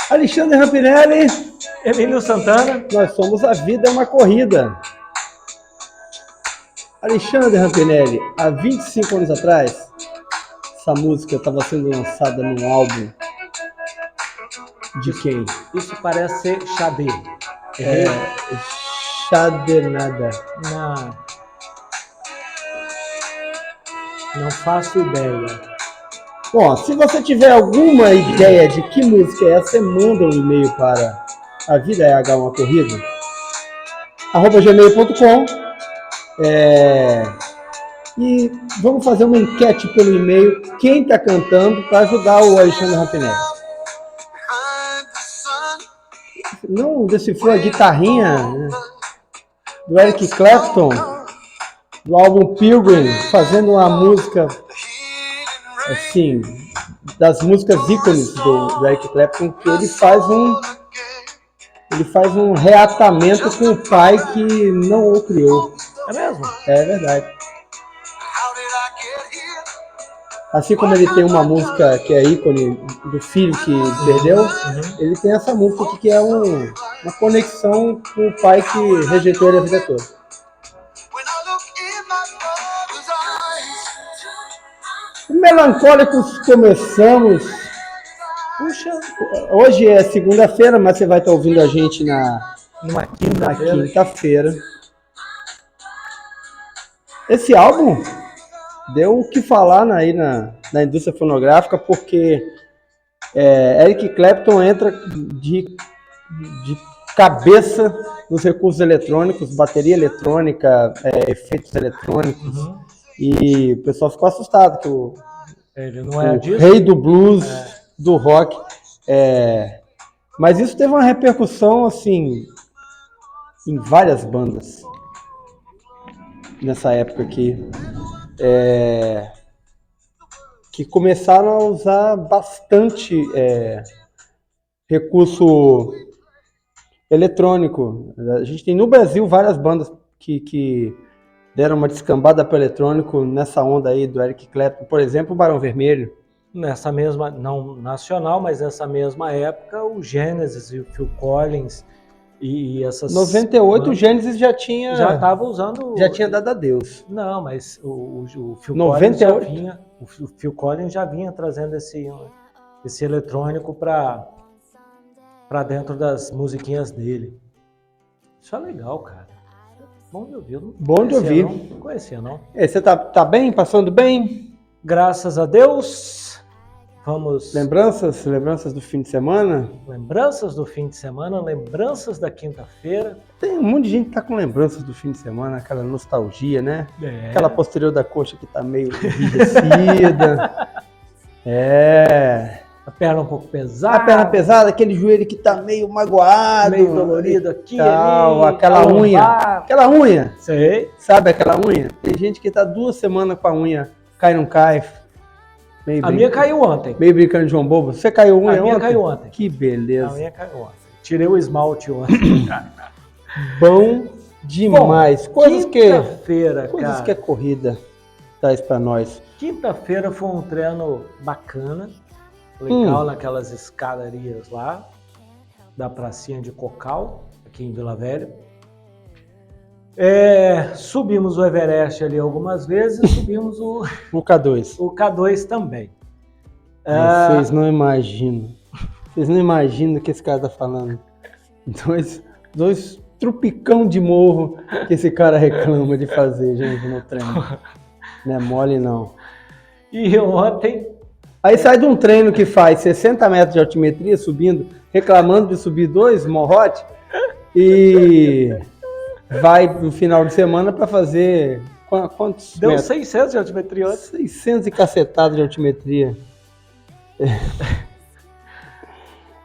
Alexandre Rampinelli, Emílio Santana. Nós somos A Vida é uma Corrida. Alexandre Rampinelli, há 25 anos atrás, essa música estava sendo lançada num álbum de quem? Isso parece ser Xadê. Xadernada. Não faço ideia. Bom, se você tiver alguma ideia de que música é essa, você manda um e-mail para A Vida é uma Corrida, @gmail.com. E vamos fazer uma enquete pelo e-mail, quem está cantando, para ajudar o Alexandre Rampinelli. Não decifrou a guitarrinha, né, do Eric Clapton, do álbum Pilgrim, fazendo uma música, assim, das músicas ícones do Eric Clapton, que ele faz um reatamento com o pai que não o criou. É mesmo? É verdade. Assim como ele tem uma música que é ícone do filho que perdeu, ele tem essa música aqui que é uma conexão com o pai que rejeitou ele a vida toda. Melancólicos, começamos. Puxa, hoje é segunda-feira, mas você vai estar ouvindo a gente na quinta-feira. Esse álbum deu o que falar aí na indústria fonográfica, porque Eric Clapton entra de cabeça nos recursos eletrônicos, bateria eletrônica, efeitos eletrônicos, e o pessoal ficou assustado que ele não é o rei do blues, do rock, mas isso teve uma repercussão assim em várias bandas nessa época aqui. Que começaram a usar bastante recurso eletrônico. A gente tem no Brasil várias bandas que deram uma descambada para o eletrônico nessa onda aí do Eric Clapton, por exemplo, o Barão Vermelho. Nessa mesma, não nacional, mas nessa mesma época, o Genesis e o Phil Collins e essas... 98 o Genesis já estava usando... Já tinha dado adeus. Não, mas o Phil 98? Collins já vinha... O Phil Collins já vinha trazendo esse eletrônico para dentro das musiquinhas dele. Isso é legal, cara. Bom de ouvir. Bom de ouvir. Não conhecia, não. Você tá bem? Passando bem? Graças a Deus. Vamos... Lembranças do fim de semana? Lembranças do fim de semana, lembranças da quinta-feira. Tem um monte de gente que tá com lembranças do fim de semana, aquela nostalgia, né? Aquela posterior da coxa que tá meio enrijecida. A perna um pouco pesada. A perna pesada, aquele joelho que tá meio magoado. Meio dolorido aqui, tal, ali. Aquela unha. Aquela unha. Sei. Sabe aquela unha? Tem gente que tá 2 semanas com a unha, cai não cai. A minha caiu ontem. Meio brincando de João Bobo. Você caiu unha ontem? A minha caiu ontem. Que beleza. A minha caiu ontem. Tirei o esmalte ontem. Bom demais. Bom, quinta-feira, coisas que a corrida traz pra nós. Quinta-feira foi um treino bacana. Legal, naquelas escadarias lá. Da pracinha de Cocal, aqui em Vila Velha. Subimos o Everest ali algumas vezes, subimos o K2. O K2 também. Vocês não imaginam. Vocês não imaginam o que esse cara tá falando. Dois trupicão de morro que esse cara reclama de fazer, gente, no treino. Não é mole, não. E ontem... Aí sai de um treino que faz 60 metros de altimetria subindo, reclamando de subir 2 morrote e... vai no final de semana para fazer quantos Deu metros? 600 de altimetria ontem. 600 e cacetada de altimetria.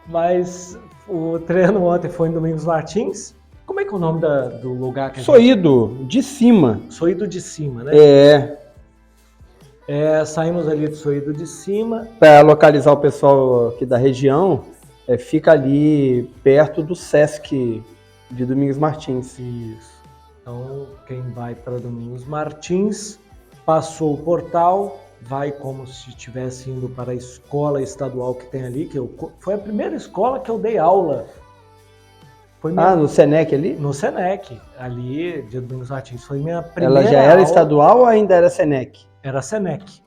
Mas o treino ontem foi em Domingos Martins. Como é que é o nome do lugar que a gente... Soído de Cima. Soído de Cima, né? Saímos ali do Soído de Cima. Para localizar o pessoal aqui da região, fica ali perto do Sesc de Domingos Martins. Isso. Então, quem vai para Domingos Martins, passou o portal, vai como se estivesse indo para a escola estadual que tem ali, foi a primeira escola que eu dei aula. Foi no Senec ali? No Senec, ali, de Domingos Martins. Foi minha primeira Ela já era aula. estadual ou ainda era Senec? Era Senec.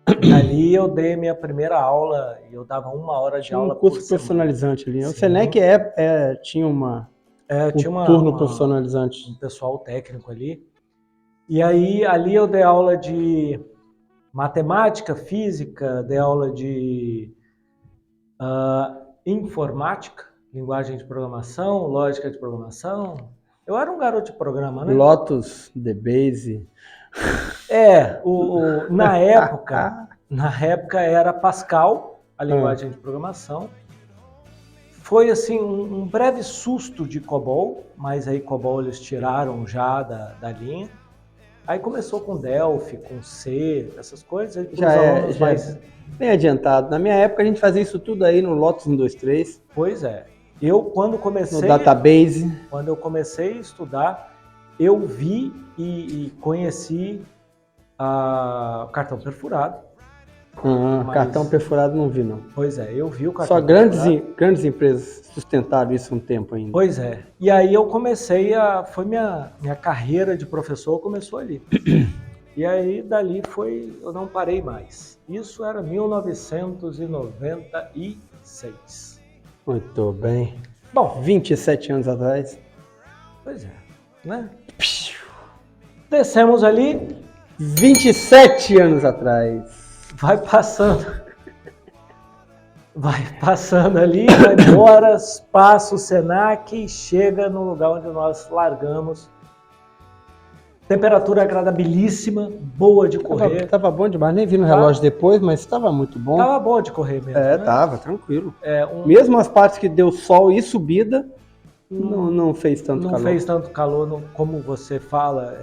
Ali eu dei minha primeira aula e eu dava 1 hora de aula por semana. Curso profissionalizante ali. Sim. O Senec tinha tinha um turno profissionalizante. Um pessoal técnico ali. E aí, ali eu dei aula de matemática, física, dei aula de informática, linguagem de programação, lógica de programação. Eu era um garoto de programa, né? Lotus, DBase. Na época era Pascal, a linguagem de programação. Foi assim um breve susto de COBOL, mas aí COBOL eles tiraram já da linha. Aí começou com Delphi, com C, essas coisas. Já é bem adiantado. Na minha época a gente fazia isso tudo aí no Lotus 123. Pois é. Eu quando comecei... No Database. Quando eu comecei a estudar, eu vi e conheci o cartão perfurado. Cartão perfurado não vi, não. Pois é, eu vi o cartão Só grandes empresas sustentaram isso um tempo ainda. Pois é. E aí eu comecei foi minha carreira de professor começou ali. E aí dali eu não parei mais. Isso era 1996. Muito bem. Bom, 27 anos atrás. Pois é, né? Descemos ali. 27 anos atrás. Vai passando ali, vai embora, passa o Senac e chega no lugar onde nós largamos. Temperatura agradabilíssima, boa de correr. Tava bom demais, nem vi no relógio depois, mas estava muito bom. Tava bom de correr mesmo. Né? Tava, tranquilo. Mesmo as partes que deu sol e subida, não fez tanto calor. Não fez tanto calor, como você fala,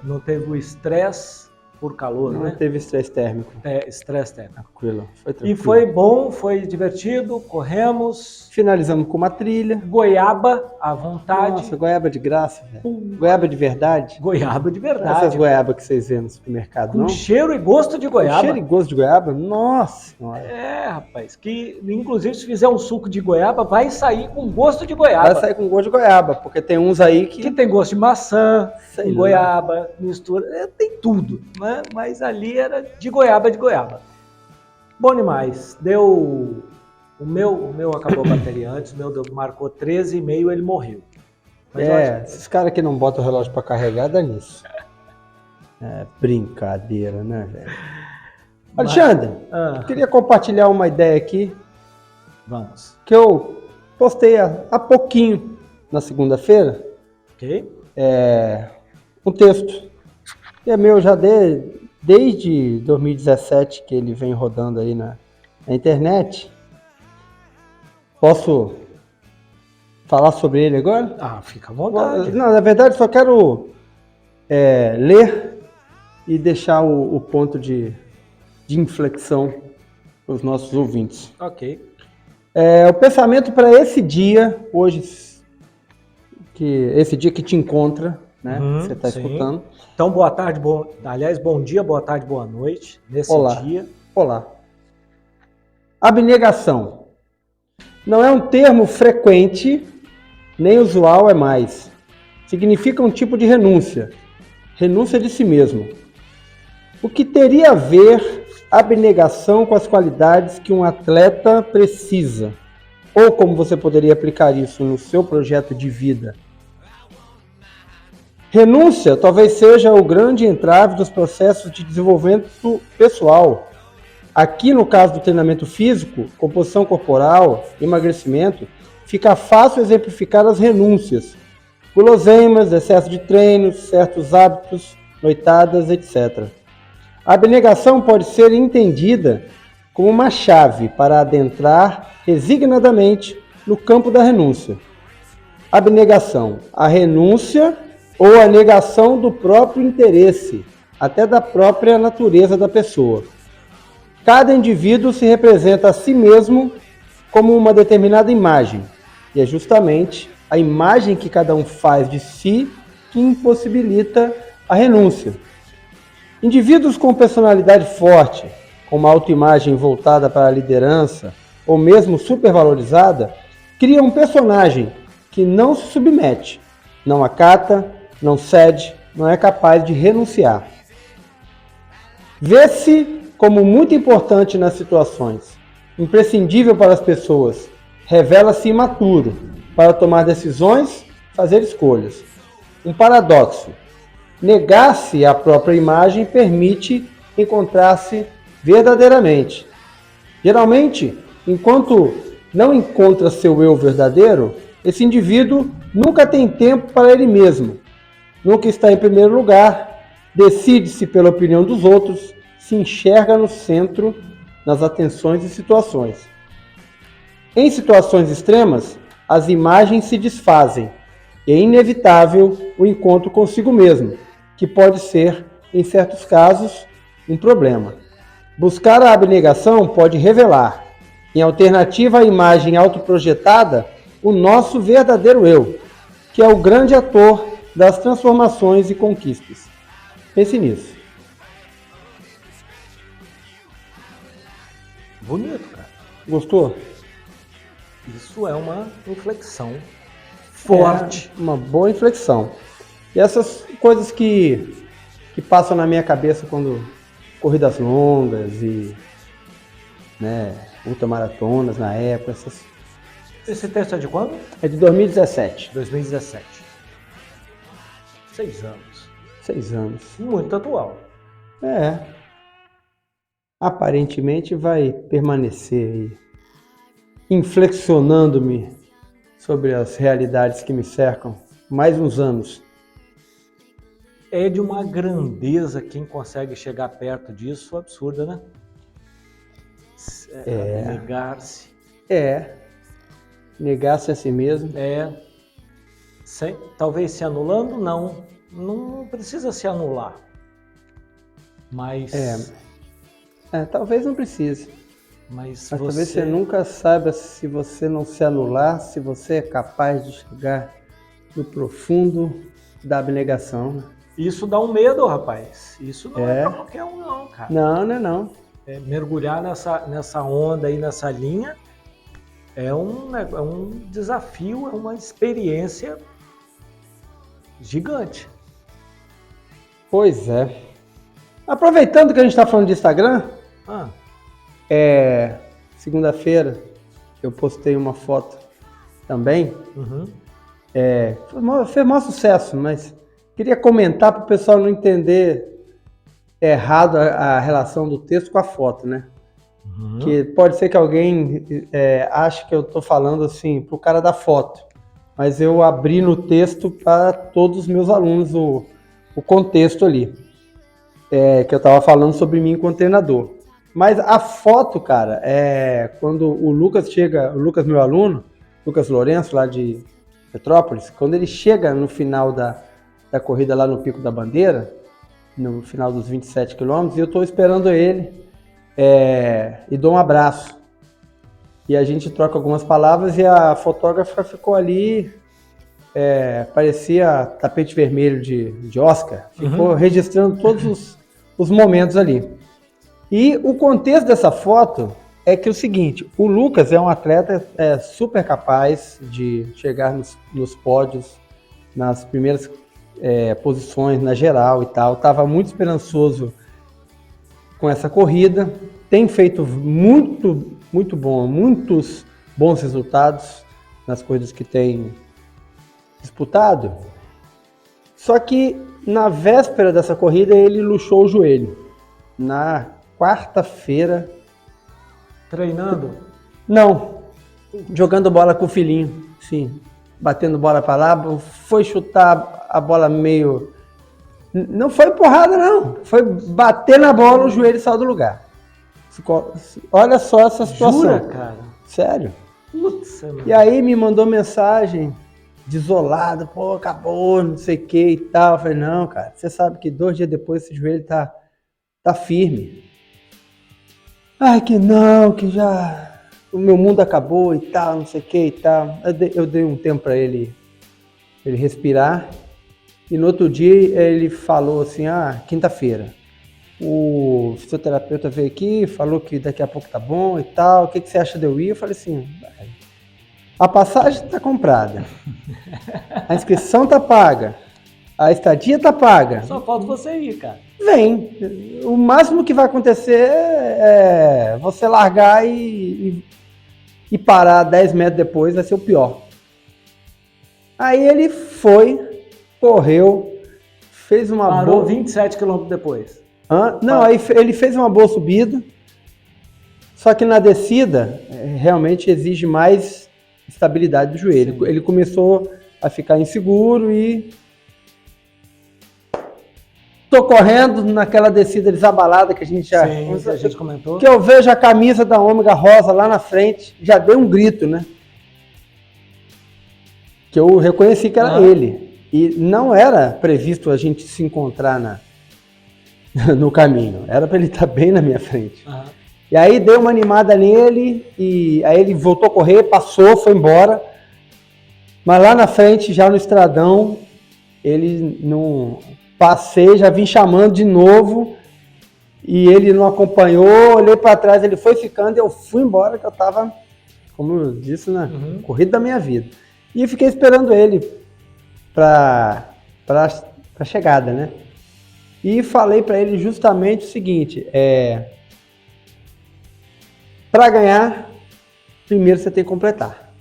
não teve o estresse por calor, né? Não teve estresse térmico. Estresse térmico. Tranquilo, foi tranquilo. E foi bom, foi divertido, corremos. Finalizamos com uma trilha. Goiaba à vontade. Nossa, goiaba de graça, velho. Goiaba de verdade. Goiaba de verdade. Essas goiabas que vocês vêem no supermercado, com não? Cheiro e gosto de goiaba. Cheiro e gosto de goiaba? Nossa senhora. Rapaz, que inclusive se fizer um suco de goiaba, vai sair com gosto de goiaba. Vai sair com gosto de goiaba, porque tem uns aí que tem gosto de maçã, sei lá. Goiaba, mistura, tem tudo, né? Mas ali era de goiaba. Bom demais. Deu... O meu acabou a bateria antes, o meu marcou 13,5, ele morreu. Mas esses caras que não botam o relógio pra carregar, dá nisso. Brincadeira, né, velho? Alexandre, eu queria compartilhar uma ideia aqui. Vamos. Que eu postei há pouquinho, na segunda-feira. Ok. Um texto. Que é meu já desde 2017, que ele vem rodando aí na internet. Posso falar sobre ele agora? Fica à vontade. Não, na verdade, só quero ler e deixar o ponto de inflexão para os nossos ouvintes. Ok. O pensamento para esse dia, hoje, esse dia que te encontra, né? Você está escutando. Então, boa tarde, bom dia, boa tarde, boa noite, nesse dia. Olá. Abnegação. Não é um termo frequente, nem usual é mais. Significa um tipo de renúncia. Renúncia de si mesmo. O que teria a ver abnegação com as qualidades que um atleta precisa? Ou como você poderia aplicar isso no seu projeto de vida? Renúncia talvez seja o grande entrave dos processos de desenvolvimento pessoal. Aqui, no caso do treinamento físico, composição corporal, emagrecimento, fica fácil exemplificar as renúncias. Guloseimas, excesso de treinos, certos hábitos, noitadas, etc. A abnegação pode ser entendida como uma chave para adentrar resignadamente no campo da renúncia. Abnegação, a renúncia ou a negação do próprio interesse, até da própria natureza da pessoa. Cada indivíduo se representa a si mesmo como uma determinada imagem, e é justamente a imagem que cada um faz de si que impossibilita a renúncia. Indivíduos com personalidade forte, com uma autoimagem voltada para a liderança, ou mesmo supervalorizada, criam um personagem que não se submete, não acata, não cede, não é capaz de renunciar. Vê-se como muito importante nas situações, imprescindível para as pessoas, revela-se imaturo para tomar decisões, fazer escolhas. Um paradoxo. Negar-se à própria imagem permite encontrar-se verdadeiramente. Geralmente, enquanto não encontra seu eu verdadeiro, esse indivíduo nunca tem tempo para ele mesmo, nunca está em primeiro lugar, decide-se pela opinião dos outros, se enxerga no centro nas atenções e situações. Em situações extremas, as imagens se desfazem e é inevitável o encontro consigo mesmo, que pode ser, em certos casos, um problema. Buscar a abnegação pode revelar, em alternativa à imagem autoprojetada, o nosso verdadeiro eu, que é o grande ator das transformações e conquistas. Pense nisso. Bonito, cara. Gostou? Isso é uma inflexão forte. É uma boa inflexão. E essas coisas que passam na minha cabeça quando corridas longas e ultramaratonas na época. Esse texto é de quando? É de 2017. 2017. 6 anos. 6 anos. Muito atual. É. Aparentemente vai permanecer aí, inflexionando-me sobre as realidades que me cercam mais uns anos. É de uma grandeza quem consegue chegar perto disso, absurda, né? Negar-se. Negar-se a si mesmo. Talvez se anulando, não precisa se anular. Mas talvez não precise. Mas talvez você nunca saiba, se você não se anular, se você é capaz de chegar no profundo da abnegação. Isso dá um medo, rapaz. Isso não é pra qualquer um, não, cara. Não. Mergulhar nessa onda aí, nessa linha, é um desafio, é uma experiência gigante. Pois é. Aproveitando que a gente está falando de Instagram, segunda-feira eu postei uma foto também. Fez maior sucesso, mas queria comentar para o pessoal não entender errado a relação do texto com a foto, né? Que pode ser que alguém ache que eu estou falando assim para o cara da foto, mas eu abri no texto para todos os meus alunos o contexto ali. Que eu estava falando sobre mim enquanto treinador. Mas a foto, cara, quando o Lucas chega, o Lucas, meu aluno, Lucas Lourenço, lá de Petrópolis, quando ele chega no final da corrida lá no Pico da Bandeira, no final dos 27 quilômetros, e eu estou esperando ele e dou um abraço. E a gente troca algumas palavras e a fotógrafa ficou ali, parecia tapete vermelho de Oscar, ficou registrando todos os momentos ali. E o contexto dessa foto é que é o seguinte: o Lucas é um atleta super capaz de chegar nos pódios, nas primeiras posições, na geral e tal. Estava muito esperançoso com essa corrida, tem feito muitos bons resultados nas corridas que tem disputado. Só que na véspera dessa corrida ele luxou o joelho. Na quarta-feira. Treinando? Não. Jogando bola com o filhinho. Sim. Batendo bola para lá. Foi chutar a bola meio. Não foi empurrada, não. Foi bater na bola, o joelho saiu do lugar. Olha só essa situação. Jura, cara? Sério. Putz, e aí me mandou mensagem desolado, acabou, não sei o que e tal. Eu falei, não, cara, você sabe que 2 dias depois esse joelho tá firme. Ai, que não, que já o meu mundo acabou e tal, não sei o que e tal. Eu dei um tempo para ele respirar. E no outro dia ele falou assim, quinta-feira. o fisioterapeuta veio aqui, falou que daqui a pouco tá bom e tal, o que você acha de eu ir? Eu falei assim, a passagem tá comprada, a inscrição tá paga, a estadia tá paga. Só falta você ir, cara. Vem. O máximo que vai acontecer é você largar e parar 10 metros depois, vai ser o pior. Aí ele foi, correu, fez uma Parou boa... 27 quilômetros depois. Não, aí ele fez uma boa subida, só que na descida realmente exige mais estabilidade do joelho. Sim. Ele começou a ficar inseguro e... Tô correndo naquela descida desabalada que a gente já... Sim, que a gente comentou. Que eu vejo a camisa da Ômega rosa lá na frente, já deu um grito, né? Que eu reconheci que era ele. E não era previsto a gente se encontrar no caminho. Era para ele estar bem na minha frente. Uhum. E aí dei uma animada nele, e aí ele voltou a correr, passou, foi embora. Mas lá na frente, já no estradão, ele não... Passei, já vim chamando de novo e ele não acompanhou, olhei para trás, ele foi ficando e eu fui embora, que eu estava, como eu disse, na corrida da minha vida. E fiquei esperando ele para a chegada, né? E falei para ele justamente o seguinte, para ganhar, primeiro você tem que completar.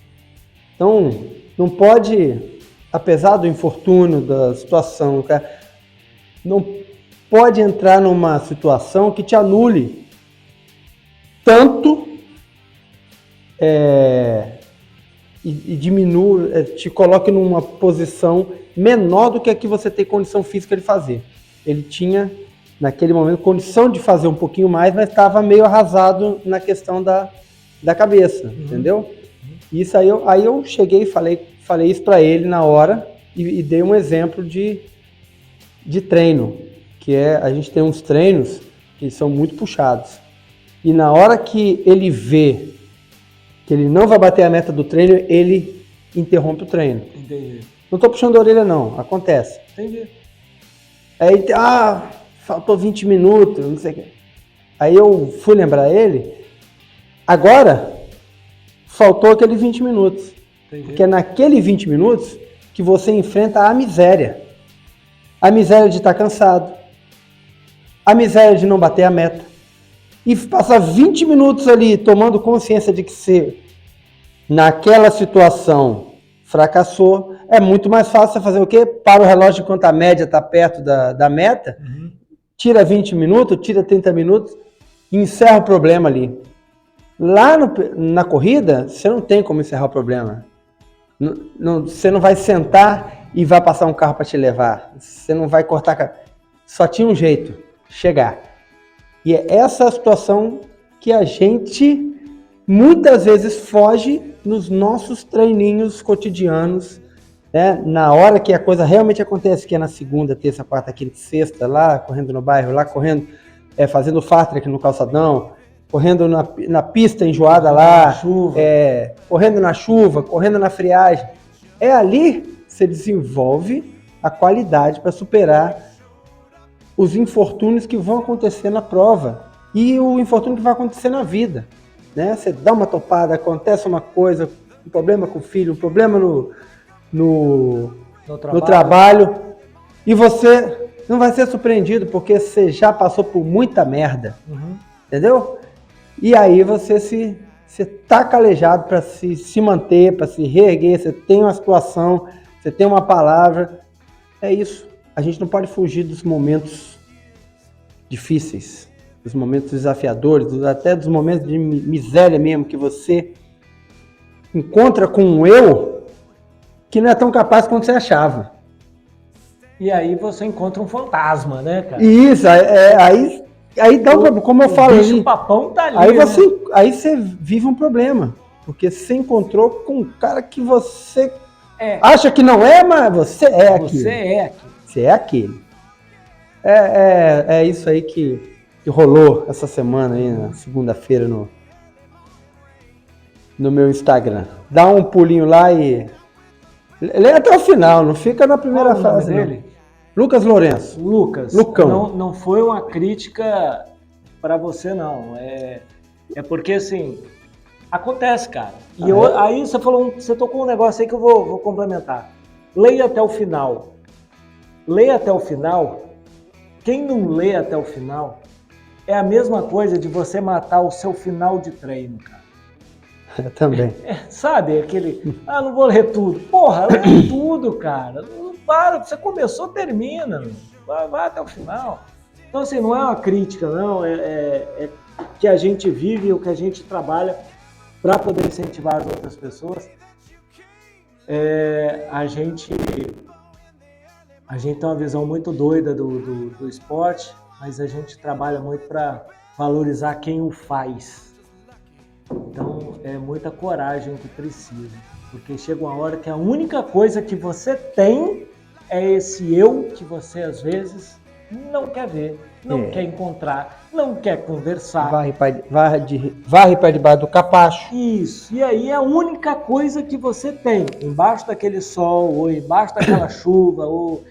Então, não pode, apesar do infortúnio, da situação, cara, não pode entrar numa situação que te anule tanto e diminua, te coloque numa posição menor do que a que você tem condição física de fazer. Ele tinha, naquele momento, condição de fazer um pouquinho mais, mas estava meio arrasado na questão da cabeça, entendeu? Isso aí eu cheguei e falei isso para ele na hora e dei um exemplo de treino, que a gente tem uns treinos que são muito puxados. E na hora que ele vê que ele não vai bater a meta do treino, ele interrompe o treino. Entendi. Não tô puxando a orelha não, acontece. Entendi. Aí, faltou 20 minutos, não sei o quê. Aí eu fui lembrar ele, agora faltou aqueles 20 minutos. Entendi. Porque é naquele 20 minutos que você enfrenta a miséria. A miséria de estar cansado, a miséria de não bater a meta, e passar 20 minutos ali tomando consciência de que você, naquela situação, fracassou, é muito mais fácil você fazer o quê? Para o relógio enquanto a média está perto da meta, tira 20 minutos, tira 30 minutos, e encerra o problema ali. Lá na corrida, você não tem como encerrar o problema. Você não vai sentar e vai passar um carro para te levar. Você não vai cortar... Só tinha um jeito, chegar. E é essa a situação que a gente muitas vezes foge nos nossos treininhos cotidianos, né? Na hora que a coisa realmente acontece, que é na segunda, terça, quarta, quinta, sexta, lá correndo no bairro, lá correndo, fazendo fast track no calçadão, correndo na pista enjoada lá, correndo na chuva, correndo na friagem. É ali você desenvolve a qualidade para superar os infortúnios que vão acontecer na prova e o infortúnio que vai acontecer na vida, né? Você dá uma topada, acontece uma coisa, um problema com o filho, um problema no trabalho, e você não vai ser surpreendido porque você já passou por muita merda, entendeu? E aí você tá calejado para se manter, para se reerguer, você tem uma situação, você tem uma palavra, é isso. A gente não pode fugir dos momentos difíceis, dos momentos desafiadores, até dos momentos de miséria mesmo, que você encontra com um eu que não é tão capaz quanto você achava. E aí você encontra um fantasma, né, cara? Isso, aí dá um problema, como eu falei. O papão tá ali, aí você vive um problema, porque você encontrou com um cara que você acha que não é, mas você é aquilo. Você é aquele. É isso aí que rolou essa semana aí, na segunda-feira, no meu Instagram. Dá um pulinho lá e lê até o final, não fica na primeira frase dele. Lucas Lourenço. Lucão. Não foi uma crítica para você, não. É porque, assim, acontece, cara. E aí você tocou um negócio aí que eu vou complementar. Leia até o final. Leia até o final. Quem não lê até o final é a mesma coisa de você matar o seu final de treino, cara. Também. Sabe, aquele, não vou ler tudo. Porra, lê tudo, cara. Não para, você começou, termina. Vai até o final. Então, assim, não é uma crítica, não. É que a gente vive, o que a gente trabalha para poder incentivar as outras pessoas. A gente tem uma visão muito doida do esporte, mas a gente trabalha muito para valorizar quem o faz. Então, é muita coragem que precisa, porque chega uma hora que a única coisa que você tem é esse eu que você, às vezes, não quer ver, não quer encontrar, não quer conversar. Varre para debaixo do capacho. Isso, e aí é a única coisa que você tem, embaixo daquele sol, ou embaixo daquela chuva, ou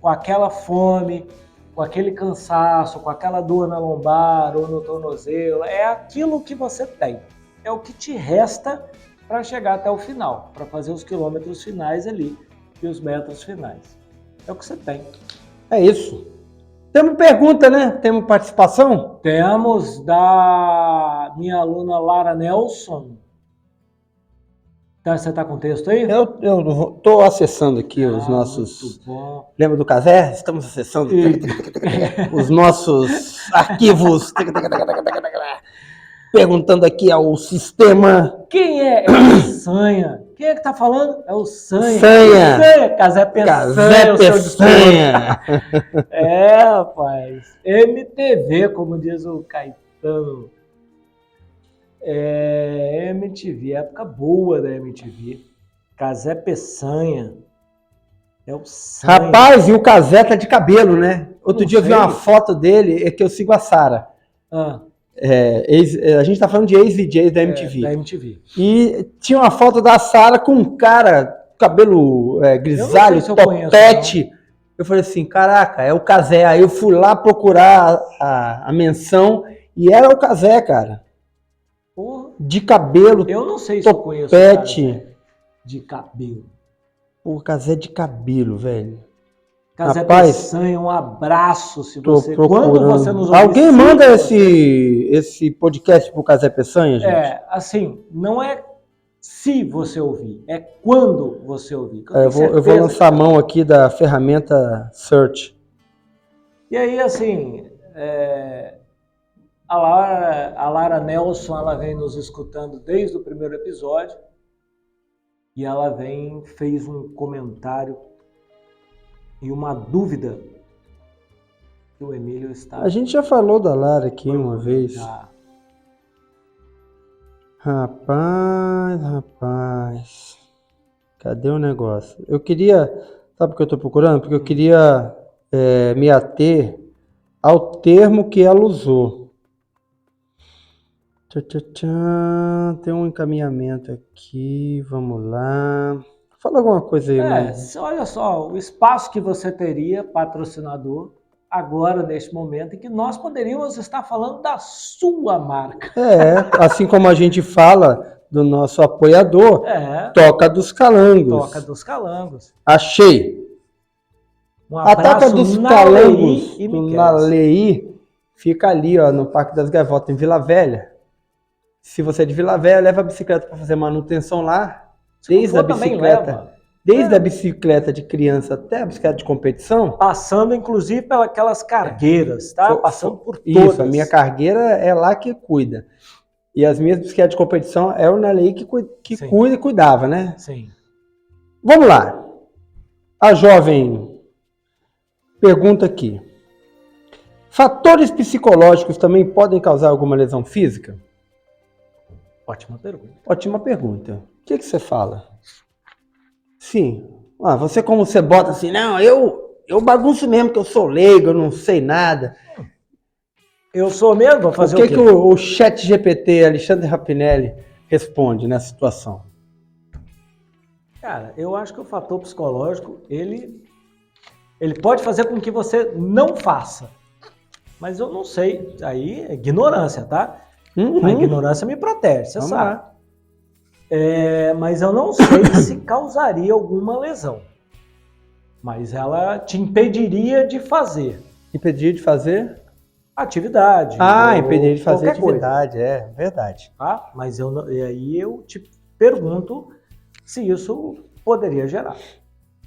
com aquela fome, com aquele cansaço, com aquela dor na lombar ou no tornozelo, é aquilo que você tem. É o que te resta para chegar até o final, para fazer os quilômetros finais ali e os metros finais. É o que você tem. É isso. Temos pergunta, né? Temos participação? Temos da minha aluna Lara Nelson. Você está com o texto aí? Eu estou acessando aqui os nossos... Muito bom. Lembra do Casé? Estamos acessando os nossos arquivos. Perguntando aqui ao sistema. Quem é? É o Sanha. Quem é que tá falando? É o Sanha. Sanha. Casé Peçanha. Casé Peçanha. Rapaz. MTV, como diz o Caetano. MTV, época boa da MTV. Casé Peçanha. É o Sanha. Rapaz, e o Casé tá de cabelo, né? Outro dia eu vi uma foto dele, é que eu sigo a Sara. A gente tá falando de ex-VJs da MTV. Da MTV. E tinha uma foto da Sara com um cara, cabelo grisalho, topete. Eu falei assim, caraca, é o Casé. Aí eu fui lá procurar a menção e era o Casé, cara. Porra. De cabelo, eu não sei se eu conheço o Casé de cabelo. O Casé de cabelo, velho. Casé Peçanha, um abraço se você... Quando você nos ouvir... Alguém manda esse podcast pro Casé Peçanha, gente? Assim, não é se você ouvir, é quando você ouvir. Eu vou lançar a mão aqui da ferramenta Search. E aí, assim, a Lara Nelson, ela vem nos escutando desde o primeiro episódio e ela fez um comentário e uma dúvida que o Emílio está... A gente já falou da Lara aqui uma vez. Rapaz. Cadê o negócio? Eu queria... Sabe o que eu estou procurando? Porque eu queria me ater ao termo que ela usou. Tem um encaminhamento aqui. Vamos lá. Fala alguma coisa aí, olha só, o espaço que você teria, patrocinador, agora, neste momento, em que nós poderíamos estar falando da sua marca. Assim como a gente fala do nosso apoiador, Toca dos Calangos. Toca dos Calangos. Achei. Um abraço. A Toca dos Calangos, do Nalei, fica ali, ó, no Parque das Gaivotas, em Vila Velha. Se você é de Vila Velha, leva a bicicleta para fazer manutenção lá. Desde a bicicleta de criança até a bicicleta de competição. Passando, inclusive, pelas cargueiras, tá? Passando por todas. Isso, a minha cargueira é lá que cuida. E as minhas bicicletas de competição é o Nalei que cuida e cuidava, né? Sim. Vamos lá. A jovem pergunta aqui. Fatores psicológicos também podem causar alguma lesão física? Ótima pergunta. Ótima pergunta. O que você fala? Sim. Você como você bota assim, não, eu bagunço mesmo, que eu sou leigo, eu não sei nada. Eu sou mesmo? Vou fazer o quê? Que o chat GPT, Alexandre Rapinelli, responde nessa situação? Cara, eu acho que o fator psicológico, ele Ele pode fazer com que você não faça. Mas eu não sei. Aí é ignorância, tá? A ignorância me protege, você sabe. Mas eu não sei se causaria alguma lesão. Mas ela te impediria de fazer. Impediria de fazer? Atividade. Impediria de fazer atividade, coisa. Verdade. Tá? Mas e aí eu te pergunto se isso poderia gerar.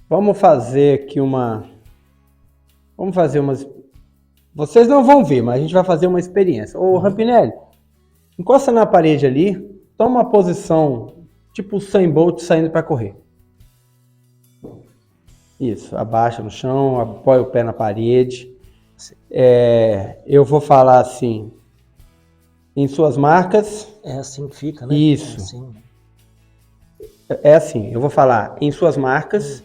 Vamos fazer aqui Vamos fazer umas... Vocês não vão ver, mas a gente vai fazer uma experiência. Ô, Rampinelli, encosta na parede ali, toma uma posição tipo o Usain Bolt saindo para correr. Isso, abaixa no chão, apoia o pé na parede. Eu vou falar assim, em suas marcas. É assim que fica, né? Isso. É assim, eu vou falar em suas marcas,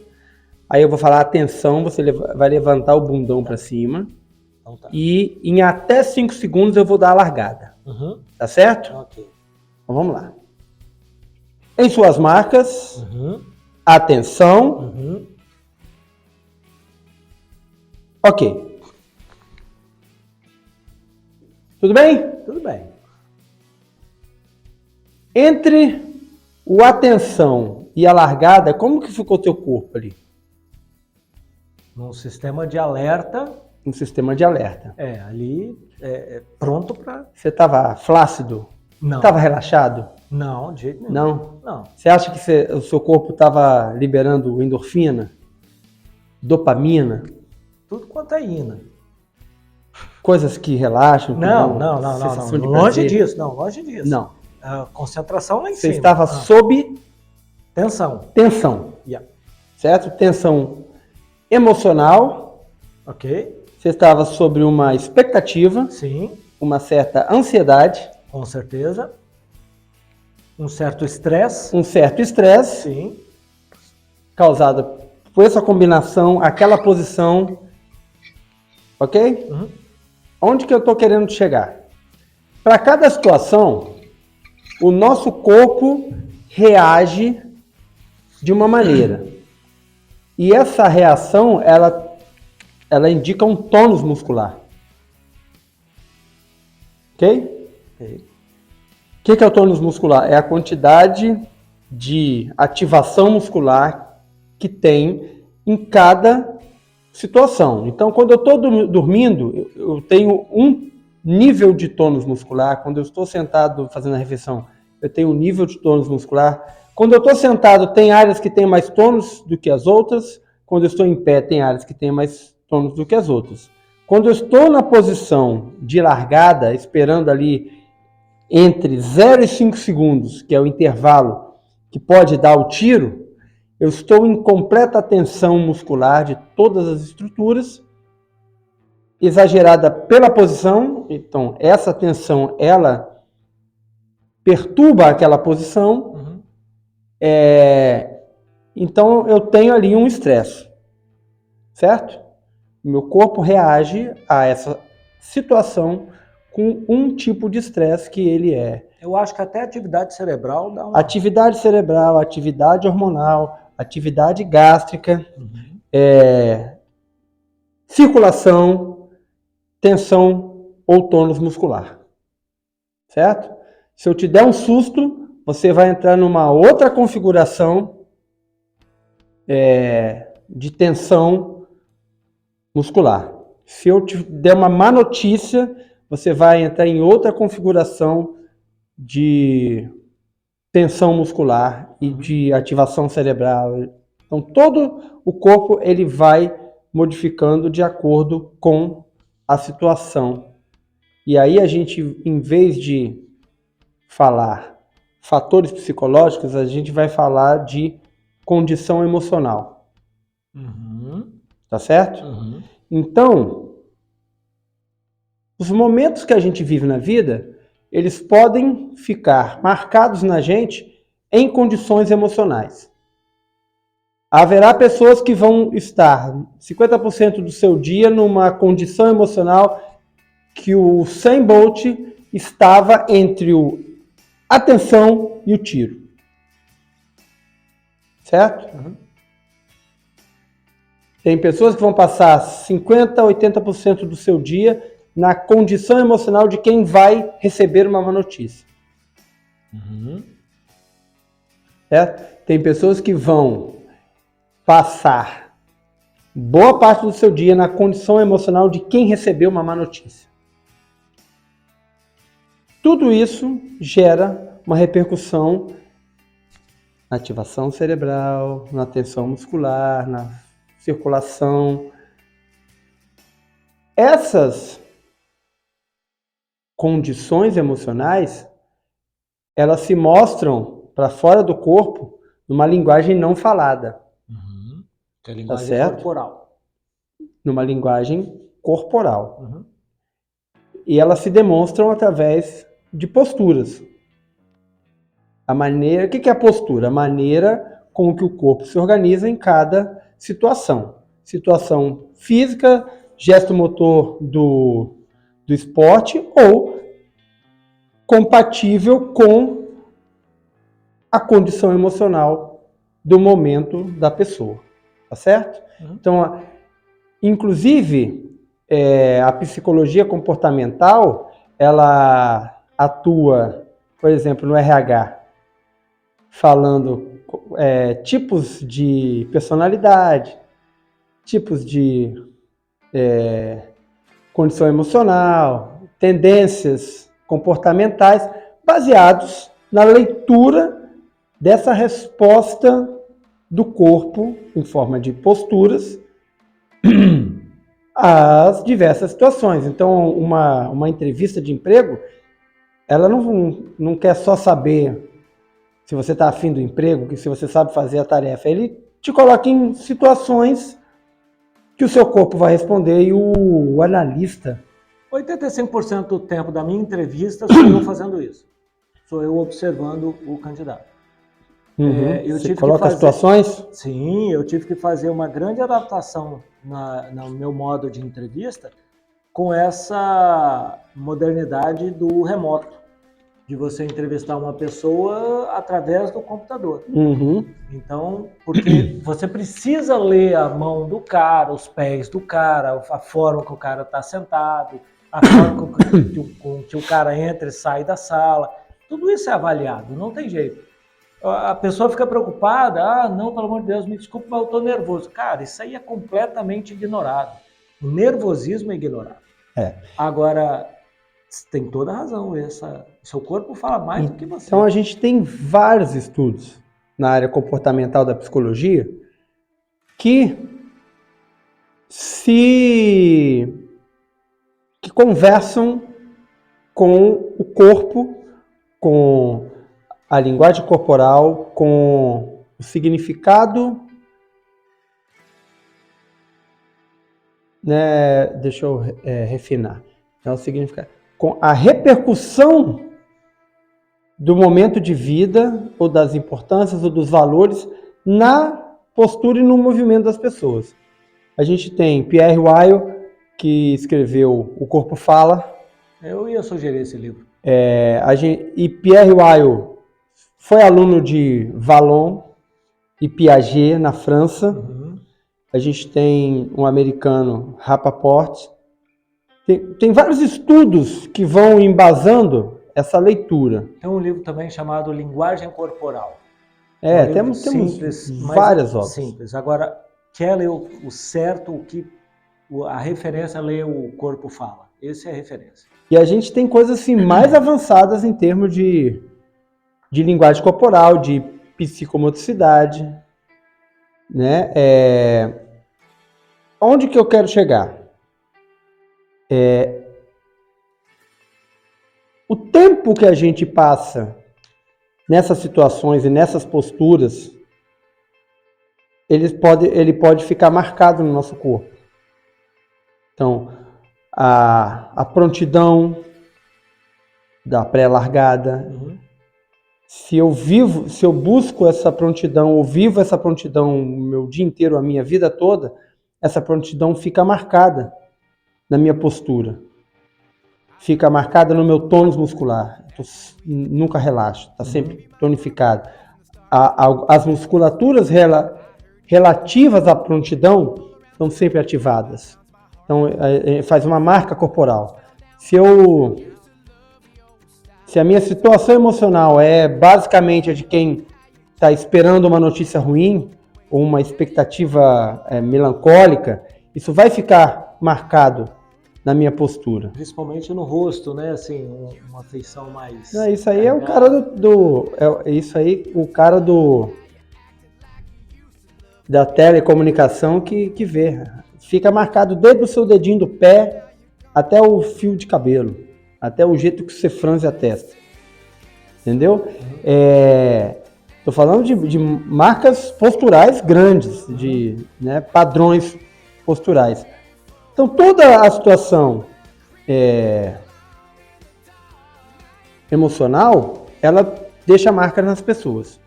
aí eu vou falar atenção, você vai levantar o bundão para cima. Então tá. E em até 5 segundos eu vou dar a largada. Tá certo? Ok. Então vamos lá. Em suas marcas, atenção. Ok. Tudo bem? Tudo bem. Entre o atenção e a largada, como que ficou o teu corpo ali? Num sistema de alerta. Um sistema de alerta. Ali pronto para... Você estava flácido? Não. Estava relaxado? Não, de jeito nenhum. Não? Você acha que o seu corpo estava liberando endorfina? Dopamina? Tudo quanto é ina. Coisas que relaxam? Não. Longe disso. Não. A concentração lá em Você cima. estava sob... Tensão. Yeah. Certo? Tensão emocional. Ok. Você estava sobre uma expectativa. Sim. Uma certa ansiedade. Com certeza. Um certo estresse. Sim. Causado por essa combinação, aquela posição. Ok? Onde que eu estou querendo chegar? Para cada situação, o nosso corpo reage de uma maneira. E essa reação, ela indica um tônus muscular. Ok? O que é o tônus muscular? É a quantidade de ativação muscular que tem em cada situação. Então, quando eu estou dormindo, eu tenho um nível de tônus muscular. Quando eu estou sentado fazendo a refeição, eu tenho um nível de tônus muscular. Quando eu estou sentado, tem áreas que têm mais tônus do que as outras. Quando eu estou em pé, tem áreas que têm mais tônus do que as outras. Quando eu estou na posição de largada, esperando ali entre 0 e 5 segundos, que é o intervalo que pode dar o tiro, eu estou em completa tensão muscular de todas as estruturas, exagerada pela posição. Então, essa tensão, ela perturba aquela posição. Então, eu tenho ali um estresse, certo? Meu corpo reage a essa situação com um tipo de estresse que ele é. Eu acho que até atividade cerebral dá uma... Atividade cerebral, atividade hormonal, atividade gástrica, circulação, tensão ou tônus muscular. Certo? Se eu te der um susto, você vai entrar numa outra configuração de tensão muscular. Se eu te der uma má notícia, você vai entrar em outra configuração de tensão muscular e de ativação cerebral. Então, todo o corpo ele vai modificando de acordo com a situação. E aí a gente, em vez de falar fatores psicológicos, a gente vai falar de condição emocional. Tá certo? Então, os momentos que a gente vive na vida, eles podem ficar marcados na gente em condições emocionais. Haverá pessoas que vão estar 50% do seu dia numa condição emocional que o Usain Bolt estava entre a atenção e o tiro. Certo? Tem pessoas que vão passar 50%, 80% do seu dia na condição emocional de quem vai receber uma má notícia. Certo? Tem pessoas que vão passar boa parte do seu dia na condição emocional de quem recebeu uma má notícia. Tudo isso gera uma repercussão na ativação cerebral, na tensão muscular, na circulação. Essas condições emocionais, elas se mostram para fora do corpo numa linguagem não falada. Que é a linguagem corporal. Numa linguagem corporal. E elas se demonstram através de posturas. A maneira, o que é a postura? A maneira com que o corpo se organiza em cada situação. Situação física, gesto motor do esporte ou compatível com a condição emocional do momento da pessoa. Tá certo? Então, inclusive, a psicologia comportamental, ela atua, por exemplo, no RH, falando tipos de personalidade, tipos de condição emocional, tendências comportamentais, baseados na leitura dessa resposta do corpo, em forma de posturas, às diversas situações. Então, uma entrevista de emprego, ela não quer só saber se você está afim do emprego, se você sabe fazer a tarefa. Ele te coloca em situações que o seu corpo vai responder e o analista... 85% do tempo da minha entrevista sou eu fazendo isso. Sou eu observando o candidato. Você coloca situações? Sim, eu tive que fazer uma grande adaptação no meu modo de entrevista com essa modernidade do remoto, de você entrevistar uma pessoa através do computador. Então, porque você precisa ler a mão do cara, os pés do cara, a forma que o cara está sentado, a forma com que o cara entra e sai da sala. Tudo isso é avaliado, não tem jeito. A pessoa fica preocupada, não, pelo amor de Deus, me desculpe, mas eu estou nervoso. Cara, isso aí é completamente ignorado. O nervosismo é ignorado. Agora, tem toda a razão, seu corpo fala mais do que você. Então a gente tem vários estudos na área comportamental da psicologia que conversam com o corpo, com a linguagem corporal, com o significado, né? Deixa eu refinar. É o significado. Com a repercussão do momento de vida, ou das importâncias, ou dos valores, na postura e no movimento das pessoas. A gente tem Pierre Weil, que escreveu O Corpo Fala. Eu ia sugerir esse livro. E Pierre Weil foi aluno de Vallon e Piaget, na França. A gente tem um americano, Rapaport. Tem vários estudos que vão embasando essa leitura. Tem um livro também chamado Linguagem Corporal. Temos simples, várias obras. Simples. Agora, quer ler o certo, a referência, ler O Corpo Fala. Essa é a referência. E a gente tem coisas assim, mais avançadas em termos de linguagem corporal, de psicomotricidade. Né? Onde que eu quero chegar? O tempo que a gente passa nessas situações e nessas posturas, ele pode ficar marcado no nosso corpo. Então, a prontidão da pré-largada, se eu busco essa prontidão, ou vivo essa prontidão o meu dia inteiro, a minha vida toda, essa prontidão fica marcada na minha postura. Fica marcada no meu tônus muscular. Nunca relaxo, está sempre tonificado. As musculaturas relativas à prontidão estão sempre ativadas. Então, faz uma marca corporal. Se a minha situação emocional é basicamente a de quem está esperando uma notícia ruim, ou uma expectativa melancólica, isso vai ficar marcado na minha postura. Principalmente no rosto, né? Assim, uma feição mais... Isso aí é o cara da telecomunicação que vê. Fica marcado desde o seu dedinho do pé até o fio de cabelo, até o jeito que você franze a testa. Entendeu? Estou falando de marcas posturais grandes, de padrões posturais. Então, toda a situação emocional, ela deixa marca nas pessoas.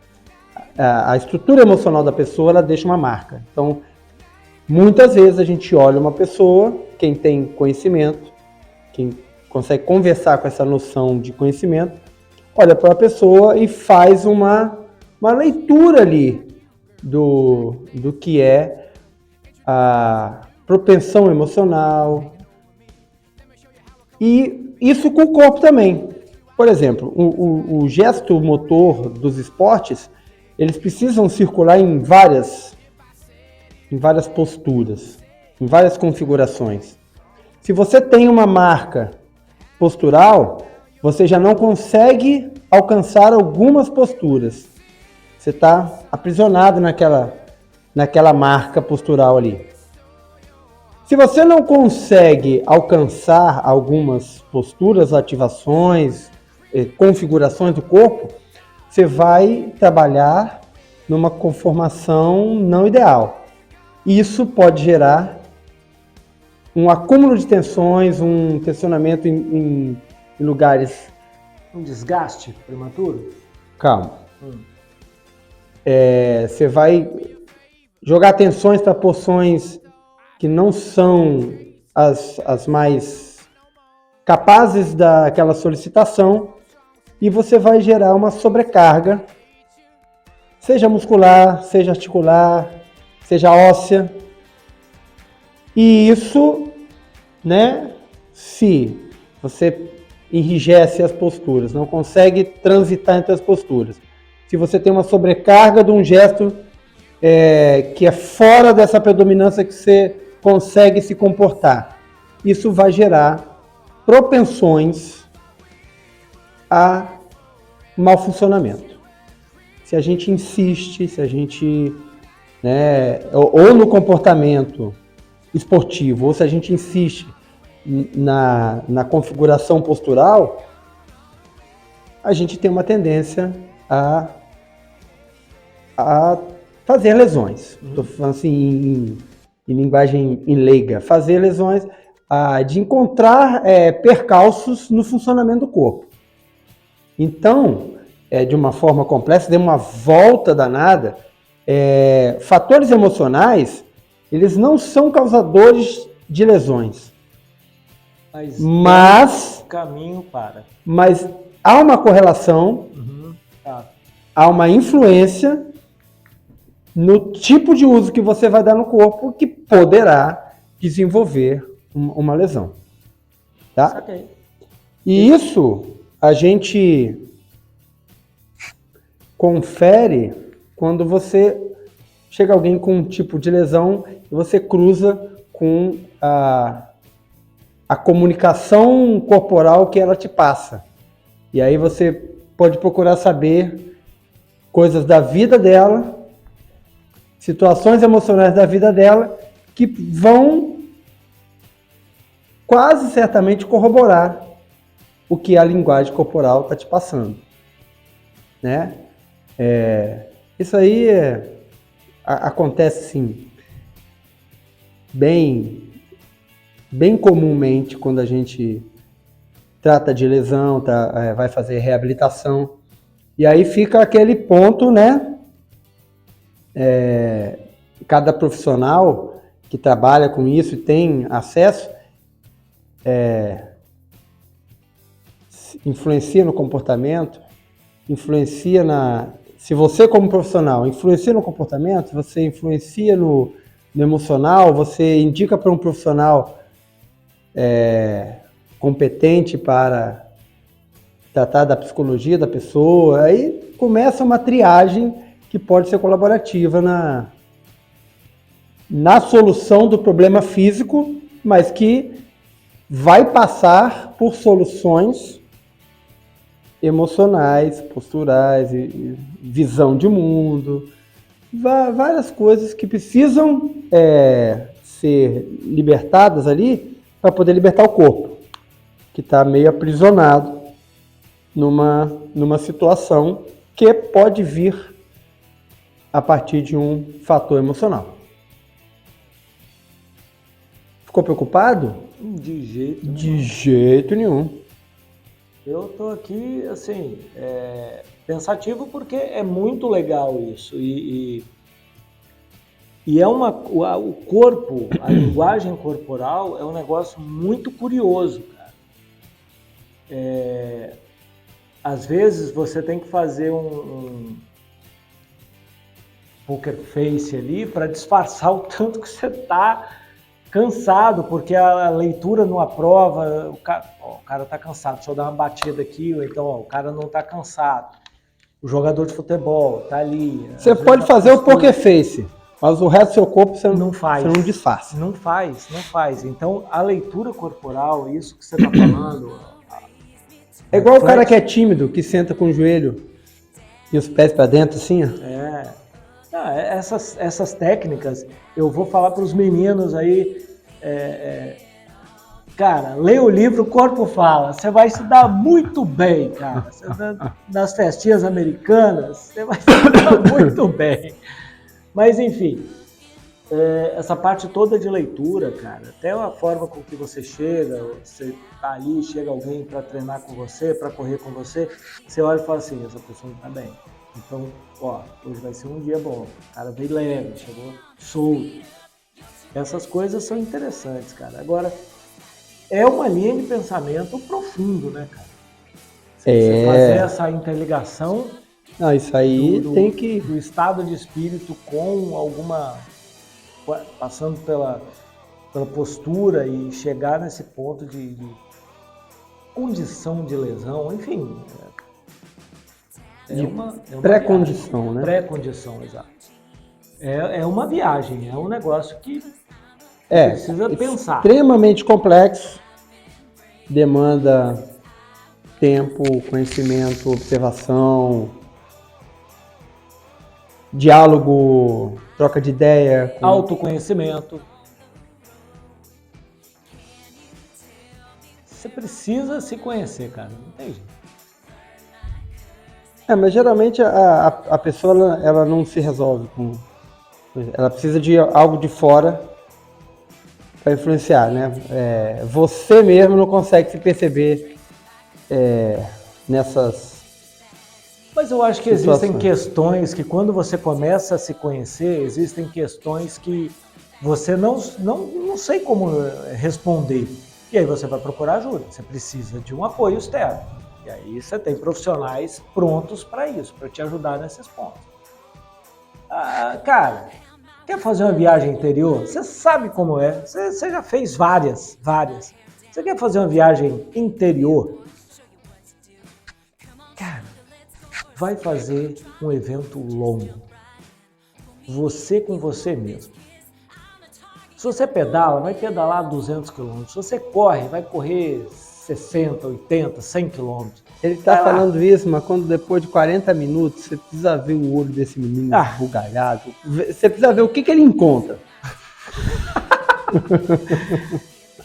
A estrutura emocional da pessoa, ela deixa uma marca. Então, muitas vezes a gente olha uma pessoa, quem tem conhecimento, quem consegue conversar com essa noção de conhecimento, olha para a pessoa e faz uma leitura ali do que é a propensão emocional. E isso com o corpo também. Por exemplo, o gesto motor dos esportes, eles precisam circular em várias posturas, em várias configurações. Se você tem uma marca postural, você já não consegue alcançar algumas posturas. Você está aprisionado naquela marca postural ali. Se você não consegue alcançar algumas posturas, ativações, configurações do corpo, você vai trabalhar numa conformação não ideal. Isso pode gerar um acúmulo de tensões, um tensionamento em lugares... Um desgaste prematuro? Calma. Você vai jogar tensões para porções que não são as mais capazes daquela solicitação, e você vai gerar uma sobrecarga, seja muscular, seja articular, seja óssea. E isso, se você enrijece as posturas, não consegue transitar entre as posturas, se você tem uma sobrecarga de um gesto que é fora dessa predominância que você consegue se comportar, isso vai gerar propensões a mau funcionamento. Se a gente insiste, se a gente, ou no comportamento esportivo, ou se a gente insiste na configuração postural, a gente tem uma tendência a fazer lesões. Estou falando assim em linguagem leiga, fazer lesões, de encontrar percalços no funcionamento do corpo. Então, de uma forma complexa, de uma volta danada, fatores emocionais, eles não são causadores de lesões. Mas caminho para. Mas há uma correlação, há uma influência no tipo de uso que você vai dar no corpo que poderá desenvolver uma lesão. Tá? Okay. E isso a gente confere quando você chega alguém com um tipo de lesão e você cruza com a comunicação corporal que ela te passa. E aí você pode procurar saber coisas da vida dela, situações emocionais da vida dela, que vão quase certamente corroborar o que a linguagem corporal está te passando. Isso aí acontece sim, bem comumente quando a gente trata de lesão, vai fazer reabilitação. E aí fica aquele ponto, cada profissional que trabalha com isso e tem acesso, influencia no comportamento, influencia se você como profissional influencia no comportamento, você influencia no no emocional, você indica para um profissional competente para tratar da psicologia da pessoa, aí começa uma triagem que pode ser colaborativa na solução do problema físico, mas que vai passar por soluções emocionais, posturais, visão de mundo, várias coisas que precisam ser libertadas ali para poder libertar o corpo, que está meio aprisionado numa situação que pode vir a partir de um fator emocional. Ficou preocupado? De jeito nenhum. De jeito nenhum. Eu tô aqui, assim, pensativo porque é muito legal isso. E é o corpo, a linguagem corporal é um negócio muito curioso, cara. Às vezes você tem que fazer um poker face ali para disfarçar o tanto que você tá cansado, porque a leitura não aprova, o cara tá cansado, deixa eu dar uma batida aqui, ou então o cara não tá cansado. O jogador de futebol tá ali. Você pode fazer o poker face, mas o resto do seu corpo você não faz. Você não disfarça. Não faz. Então, a leitura corporal, isso que você tá falando... É igual o cara que é tímido, que senta com o joelho e os pés para dentro, assim, ó. Essas técnicas, eu vou falar para os meninos aí, cara, lê o livro, o corpo fala, você vai se dar muito bem, cara. Nas festinhas americanas, você vai se dar muito bem. Mas, enfim, essa parte toda de leitura, cara, até a forma com que você chega, você tá ali, chega alguém para treinar com você, para correr com você, você olha e fala assim, essa pessoa não tá bem. Então, hoje vai ser um dia bom. O cara veio leve, chegou solto. Essas coisas são interessantes, cara. Agora, é uma linha de pensamento profundo, né, cara? Você fazer essa interligação isso aí tem que... do estado de espírito com alguma... passando pela postura e chegar nesse ponto de condição de lesão, enfim... É uma pré-condição, viagem, né? Pré-condição, exato. É uma viagem, é um negócio que precisa pensar. Extremamente complexo, demanda tempo, conhecimento, observação, diálogo, troca de ideia. Autoconhecimento. Você precisa se conhecer, cara, não tem jeito. Mas geralmente a pessoa ela não se resolve com... Ela precisa de algo de fora para influenciar, né? Você mesmo não consegue se perceber nessas... Mas eu acho que existem questões que quando você começa a se conhecer, existem questões que você não sei como responder. E aí você vai procurar ajuda, você precisa de um apoio externo. E aí você tem profissionais prontos para isso, para te ajudar nesses pontos. Cara, quer fazer uma viagem interior? Você sabe como é, você já fez várias. Você quer fazer uma viagem interior? Cara, vai fazer um evento longo. Você com você mesmo. Se você pedala, vai pedalar 200 km. Se você corre, vai correr 60, 80, 100 km. Ele tá falando isso, mas quando depois de 40 minutos, você precisa ver o olho desse menino esbugalhado. Você precisa ver o que ele encontra.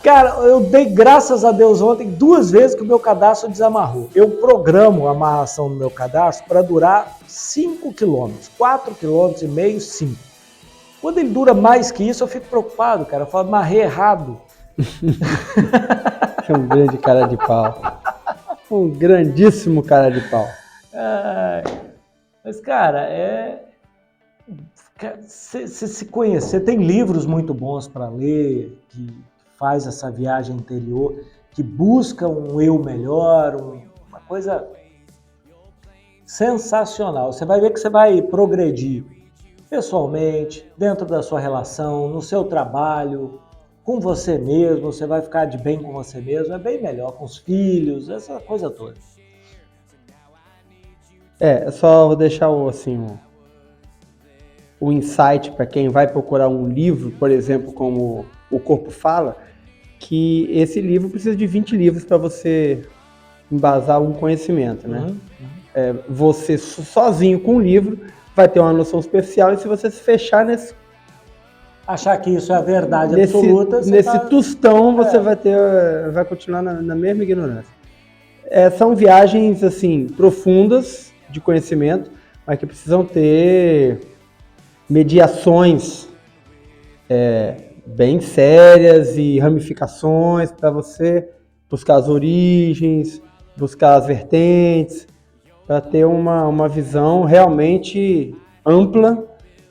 Cara, eu dei graças a Deus ontem 2 vezes que o meu cadastro desamarrou. Eu programo a amarração no meu cadastro para durar 5 km, 4,5 km, 5. Quando ele dura mais que isso, eu fico preocupado, cara. Eu falo, amarrei errado. É um grande cara de pau. Um grandíssimo cara de pau. Mas, cara, você se conhecer. Tem livros muito bons para ler, que faz essa viagem interior, que busca um eu melhor, uma coisa sensacional. Você vai ver que você vai progredir pessoalmente, dentro da sua relação, no seu trabalho, com você mesmo, você vai ficar de bem com você mesmo, é bem melhor, com os filhos, essa coisa toda. Só vou deixar o insight para quem vai procurar um livro, por exemplo, como O Corpo Fala, que esse livro precisa de 20 livros para você embasar um conhecimento, né? Você sozinho com um livro vai ter uma noção especial, e se você se fechar achar que isso é a verdade absoluta, nesse tostão, você vai continuar na mesma ignorância. São viagens assim profundas de conhecimento, mas que precisam ter mediações bem sérias e ramificações para você buscar as origens, buscar as vertentes, para ter uma visão realmente ampla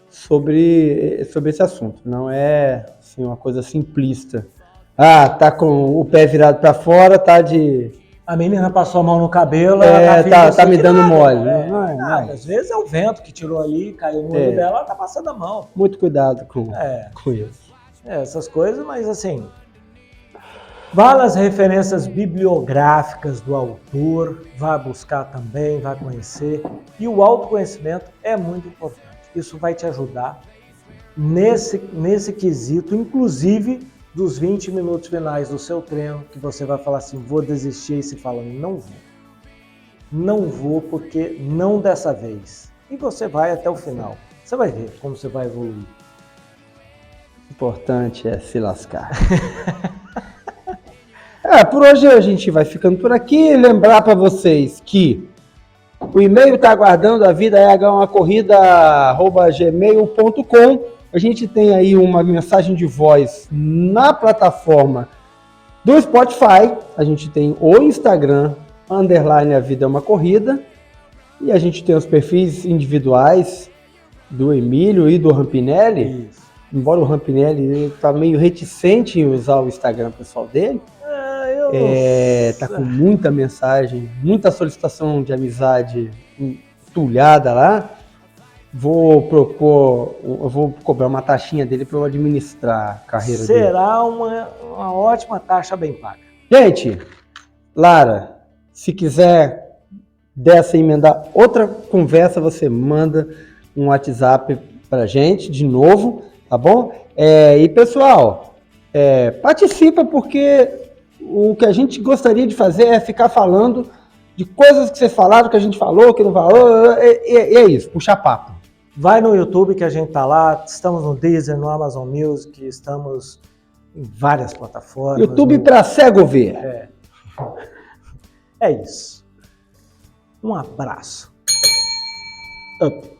sobre esse assunto. Não é assim, uma coisa simplista. Tá com o pé virado para fora, tá de... A menina passou a mão no cabelo, tá me dando mole. Não. Às vezes é o vento que tirou ali, caiu no olho dela, ela tá passando a mão. Muito cuidado com isso. Essas coisas, mas assim, vale as referências bibliográficas do autor, vai buscar também, vai conhecer. E o autoconhecimento é muito importante. Isso vai te ajudar nesse quesito, inclusive dos 20 minutos finais do seu treino, que você vai falar assim, vou desistir, e se fala, não vou. Não vou porque não dessa vez. E você vai até o final. Você vai ver como você vai evoluir. O importante é se lascar. Por hoje a gente vai ficando por aqui. Lembrar para vocês que o e-mail está aguardando, a vida é uma corrida@gmail.com. A gente tem aí uma mensagem de voz na plataforma do Spotify. A gente tem o Instagram, _ a vida é uma corrida. E a gente tem os perfis individuais do Emílio e do Rampinelli. Isso. Embora o Rampinelli está meio reticente em usar o Instagram pessoal dele. Tá com muita mensagem, muita solicitação de amizade entulhada lá. Vou cobrar uma taxinha dele para eu administrar a carreira dele. Será uma ótima taxa bem paga. Gente, Lara, se quiser dessa emendar outra conversa, você manda um WhatsApp pra gente de novo, tá bom? E pessoal, participa, porque o que a gente gostaria de fazer é ficar falando de coisas que vocês falaram, que a gente falou, que não falou, é isso, puxar papo. Vai no YouTube que a gente tá lá, estamos no Deezer, no Amazon Music, estamos em várias plataformas. YouTube para cego ver. É isso. Um abraço. Up.